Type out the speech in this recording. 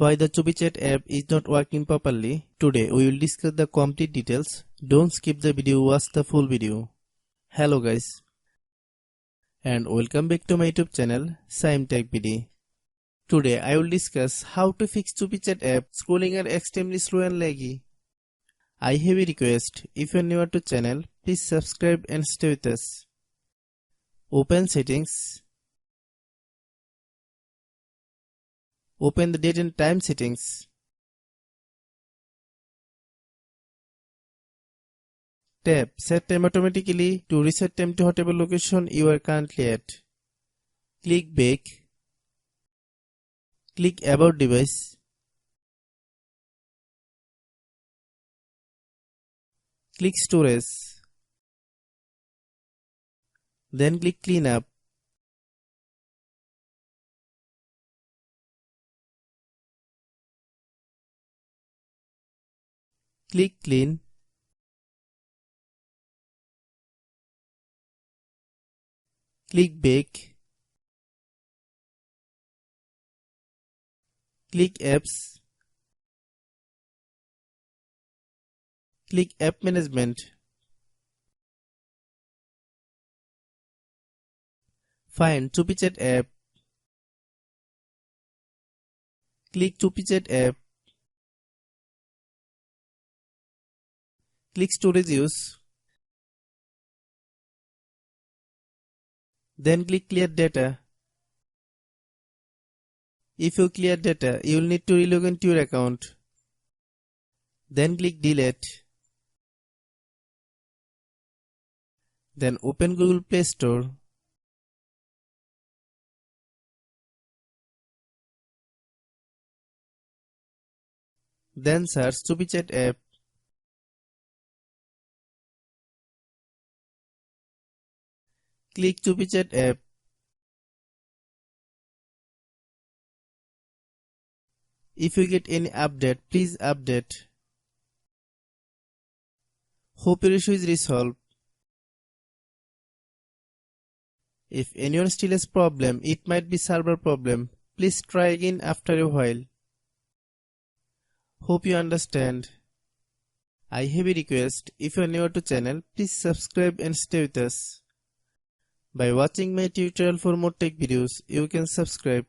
Why the CUPI chat app is not working properly? Today we will discuss the complete details. Don't skip the video, watch the full video. Hello guys, and welcome back to my YouTube channel Shaem Tech BD. Today I will discuss how to fix CUPI chat app scrolling are extremely slow and laggy. I have a request, if you are new to channel, please subscribe and stay with us. Open settings. Open the date and time settings. Tap Set Time automatically to reset time to whatever location you are currently at. Click Back. Click About Device. Click Storage. Then click Cleanup. Click Clean. Click Back. Click Apps. Click App Management. Find CUPI chat app. Click CUPI chat app. Click Storage Use. Then click Clear Data. If you clear data, you will need to relog into your account. Then click Delete. Then open Google Play Store. Then search CUPI chat app. Click CUPI chat app. If you get any update, please update. Hope your issue is resolved. If anyone still has problem, it might be server problem. Please try again after a while. Hope you understand. I have a request, if you are new to channel, please subscribe and stay with us. By watching my tutorial for more tech videos, you can subscribe.